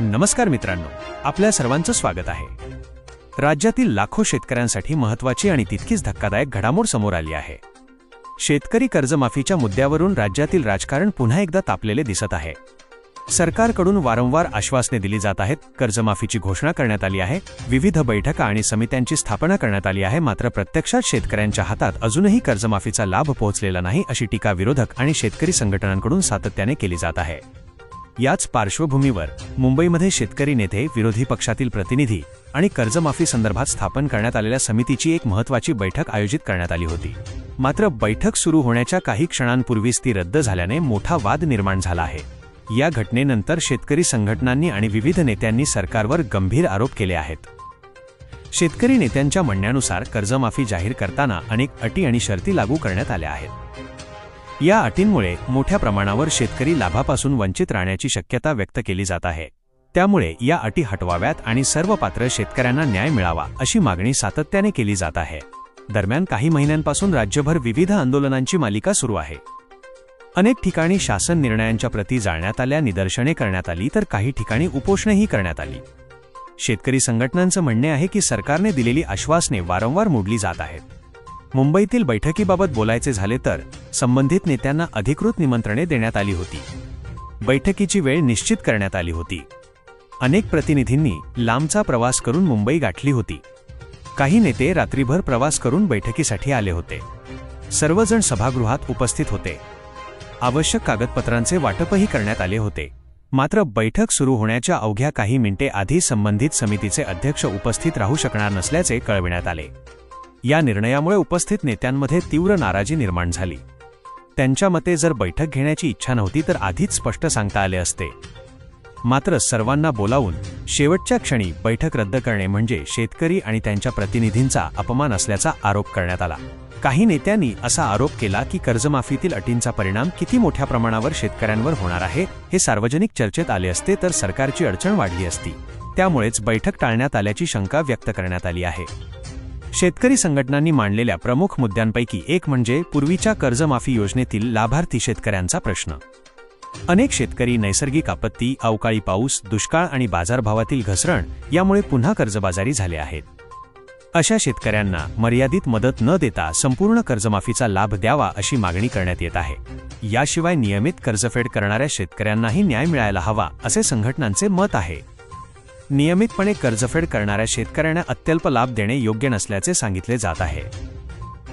नमस्कार मित्रांनो, आपल्या सर्वांचं स्वागत आहे। राज्यातील लाखो शेतकऱ्यांसाठी महत्त्वाची आणि तितकीच धक्कादायक घडामोड समोर आली आहे। शेतकरी कर्जमाफीच्या मुद्द्यावरून राज्यातील राजकारण पुन्हा एकदा तापलेले दिसत आहे। सरकारकडून वारंवार आश्वासने दिली जात आहेत, कर्जमाफीची घोषणा करण्यात आली आहे, विविध बैठका आणि समित्यांची स्थापना करण्यात आली आहे, मात्र प्रत्यक्षात शेतकऱ्यांच्या हातात अजूनही कर्जमाफीचा लाभ पोहोचलेला नाही अशी टीका विरोधक आणि शेतकरी संघटनांकडून सातत्याने केली जात आहे। याच पार्श्वभूमीवर मुंबईमध्ये शेतकरी नेते, विरोधी पक्षातील प्रतिनिधी आणि कर्जमाफी संदर्भात स्थापन करण्यात आलेल्या समितीची एक महत्त्वाची बैठक आयोजित करण्यात आली होती। मात्र बैठक सुरू होण्याच्या काही क्षणांपूर्वीच ती रद्द झाल्याने मोठा वाद निर्माण झाला आहे। या घटनेनंतर शेतकरी संघटनांनी आणि विविध नेत्यांनी सरकारवर गंभीर आरोप केले आहेत। शेतकरी नेत्यांच्या म्हणण्यानुसार कर्जमाफी जाहीर करताना अनेक अटी आणि शर्ती लागू करण्यात आल्या आहेत। या अटींमुळे मोठ्या प्रमाणावर शेतकरी लाभापासून वंचित राहण्याची शक्यता व्यक्त केली जात आहे। त्यामुळे या अटी हटवाव्यात आणि सर्व पात्र शेतकऱ्यांना न्याय मिळावा अशी मागणी सातत्याने केली जात आहे। दरम्यान काही महिन्यांपासून राज्यभर विविध आंदोलनांची मालिका सुरू आहे। अनेक ठिकाणी शासन निर्णयांच्या प्रती जाळण्यात आल्या, निदर्शने करण्यात आली, तर काही ठिकाणी उपोषणेही करण्यात आली। शेतकरी संघटनांचं म्हणणे आहे की सरकारने दिलेली आश्वासने वारंवार मोडली जात आहेत। मुंबईतील बैठकीबाबत बोलायचे झाले तर संबंधित नेत्यांना अधिकृत निमंत्रणे देण्यात आली होती। बैठकीची वेळ निश्चित करण्यात आली होती। अनेक प्रतिनिधींनी लांबचा प्रवास करून मुंबई गाठली होती। काही नेते रात्रीभर प्रवास करून बैठकीसाठी आले होते। सर्वजण सभागृहात उपस्थित होते। आवश्यक कागदपत्रांचे वाटपही करण्यात आले होते। मात्र बैठक सुरू होण्याच्या अवघ्या काही मिनिटे आधी संबंधित समितीचे अध्यक्ष उपस्थित राहू शकणार नसल्याचे कळविण्यात आले। या निर्णयामुळे उपस्थित नेत्यांमध्ये तीव्र नाराजी निर्माण झाली। त्यांच्या मते जर बैठक घेण्याची इच्छा नव्हती तर आधीच स्पष्ट सांगता आले असते। मात्र सर्वांना बोलावून शेवटच्या क्षणी बैठक रद्द करणे म्हणजे शेतकरी आणि त्यांच्या प्रतिनिधींचा अपमान असल्याचा आरोप करण्यात आला। काही नेत्यांनी असा आरोप केला की कर्जमाफीतील अटींचा परिणाम किती मोठ्या प्रमाणावर शेतकऱ्यांवर होणार आहे हे सार्वजनिक चर्चेत आले असते तर सरकारची अडचण वाढली असती। त्यामुळेच बैठक टाळण्यात आल्याची शंका व्यक्त करण्यात आली आहे। शेतकरी संघटनांनी मांडलेल्या प्रमुख मुद्द्यांपैकी एक म्हणजे पूर्वीच्या कर्जमाफी योजनेतील लाभार्थी शेतकऱ्यांचा प्रश्न। अनेक शेतकरी नैसर्गिक आपत्ती, अवकाळी पाऊस, दुष्काळ आणि बाजारभावातील घसरण यामुळे पुन्हा कर्जबाजारी झाले आहेत। अशा शेतकऱ्यांना मर्यादित मदत न देता संपूर्ण कर्जमाफीचा लाभ द्यावा अशी मागणी करण्यात येत आहे। याशिवाय नियमित कर्जफेड करणाऱ्या शेतकऱ्यांनाही न्याय मिळायला हवा असे संघटनांचे मत आहे। नियमितपणे कर्जफेड करणाऱ्या शेतकऱ्यांना अत्यल्प लाभ देणे योग्य नसल्याचे सांगितले जात आहे।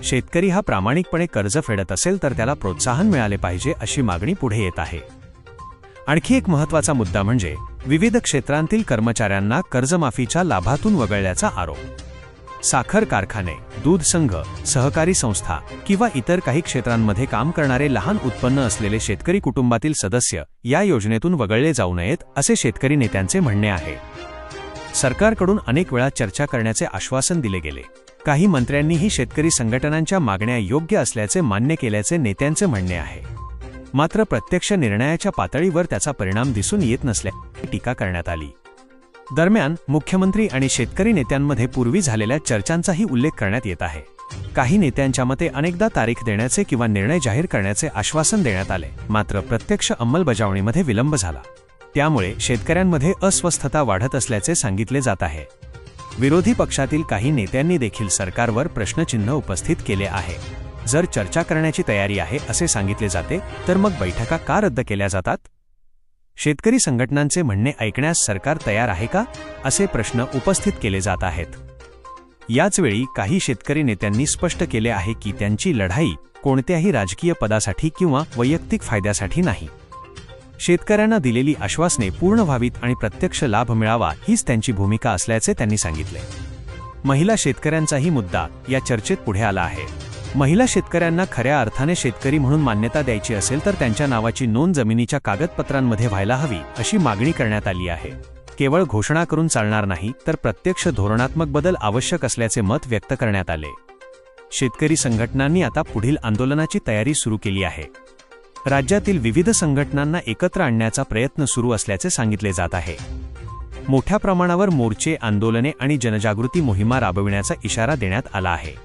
शेतकरी हा प्रामाणिकपणे कर्ज फेडत असेल तर त्याला प्रोत्साहन मिळाले पाहिजे अशी मागणी पुढे येत आहे। आणखी एक महत्त्वाचा मुद्दा म्हणजे विविध क्षेत्रांतील कर्मचाऱ्यांना कर्जमाफीच्या लाभातून वगळल्याचा आरोप। साखर कारखाने, दूध संघ, सहकारी संस्था किंवा इतर काही क्षेत्रांमध्ये काम करणारे लहान उत्पन्न असलेले शेतकरी कुटुंबातील सदस्य या योजनेतून वगळले जाऊ नयेत असे शेतकरी नेत्यांचे म्हणणे आहे। सरकारकडून अनेक वेळा चर्चा करण्याचे आश्वासन दिले गेले। काही मंत्र्यांनीही शेतकरी संघटनांच्या मागण्या योग्य असल्याचे मान्य केल्याचे नेत्यांचे म्हणणे आहे। मात्र प्रत्यक्ष निर्णयाच्या पातळीवर त्याचा परिणाम दिसून येत नसल्याची टीका करण्यात आली। दरम्यान मुख्यमंत्री आणि शेतकरी नेत्यांमध्ये पूर्वी झालेल्या चर्चांचाही उल्लेख करण्यात येत आहे। काही नेत्यांच्या मते अनेकदा तारीख देण्याचे किंवा निर्णय जाहीर करण्याचे आश्वासन देण्यात आले, मात्र प्रत्यक्ष अंमलबजावणीमध्ये विलंब झाला। त्यामुळे शेतकऱ्यांमध्ये अस्वस्थता वाढत असल्याचे सांगितले जात आहे। विरोधी पक्षातील काही नेत्यांनी देखील सरकारवर प्रश्नचिन्ह उपस्थित केले आहे। जर चर्चा करण्याची तयारी आहे असे सांगितले जाते तर मग बैठका का रद्द केल्या जातात? शेतकरी संघटनांचे म्हणणे ऐकण्यास सरकार तयार आहे का, असे प्रश्न उपस्थित केले जात आहेत। याचवेळी काही शेतकरी नेत्यांनी स्पष्ट केले आहे की त्यांची लढाई कोणत्याही राजकीय पदासाठी किंवा वैयक्तिक फायद्यासाठी नाही। शेतकऱ्यांना दिलेली आश्वासने पूर्ण व्हावीत आणि प्रत्यक्ष लाभ मिळावा हीच त्यांची भूमिका असल्याचे त्यांनी सांगितले। महिला शेतकऱ्यांचाही मुद्दा या चर्चेत पुढे आला आहे। महिला शेतकऱ्यांना खऱ्या अर्थाने शेतकरी म्हणून मान्यता द्यायची असेल तर त्यांच्या नावाची नोंद जमिनीच्या कागदपत्रांमध्ये व्हायला हवी अशी मागणी करण्यात आली आहे। केवळ घोषणा करून चालणार नाही तर प्रत्यक्ष धोरणात्मक बदल आवश्यक असल्याचे मत व्यक्त करण्यात आले। शेतकरी संघटनांनी आता पुढील आंदोलनाची तयारी सुरू केली आहे। राज्यातील विविध संघटनांना एकत्र आणण्याचा प्रयत्न सुरू असल्याचे सांगितले जात आहे। मोठ्या प्रमाणावर मोर्चे, आंदोलने आणि जनजागृती मोहिमा राबविण्याचा इशारा देण्यात आला आहे।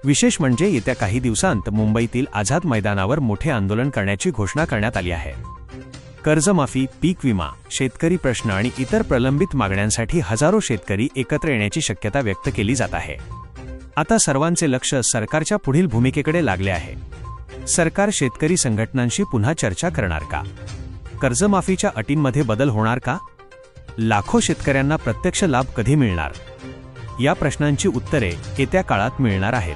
विशेष म्हणजे येत्या काही दिवसांत मुंबईतील आझाद मैदानावर मोठे आंदोलन करण्याची घोषणा करण्यात आली आहे। कर्जमाफी, पीक विमा, शेतकरी प्रश्न आणि इतर प्रलंबित मागण्यांसाठी हजारो शेतकरी एकत्र येण्याची शक्यता व्यक्त केली जात आहे. आता सर्वांचे लक्ष सरकारच्या पुढील भूमिकेकडे लागले आहे. सरकार शेतकरी संघटनांशी पुन्हा चर्चा करणार का? कर्जमाफीच्या अटींमध्ये बदल होणार का? लाखो शेतकऱ्यांना प्रत्यक्ष लाभ कधी मिळणार? या प्रश्नांची उत्तरे येत्या काळात मिळणार आहेत.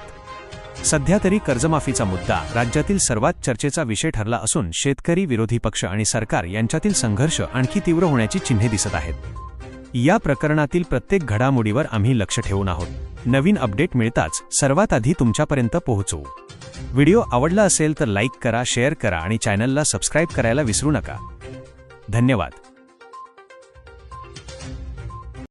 सध्या तरी कर्जमाफीचा मुद्दा राज्यातील सर्वात चर्चेचा विषय ठरला असून शेतकरी, विरोधी पक्ष आणि सरकार यांच्यातील संघर्ष आणखी तीव्र होण्याची चिन्हे दिसत आहेत. या प्रकरणातील प्रत्येक घडामोडीवर आम्ही लक्ष ठेवून आहोत. नवीन अपडेट मिळताच सर्वात आधी तुमच्यापर्यंत पोहोचवू. व्हिडिओ आवडला असेल तर लाईक करा, शेअर करा आणि चॅनलला सबस्क्राईब करायला विसरू नका. धन्यवाद.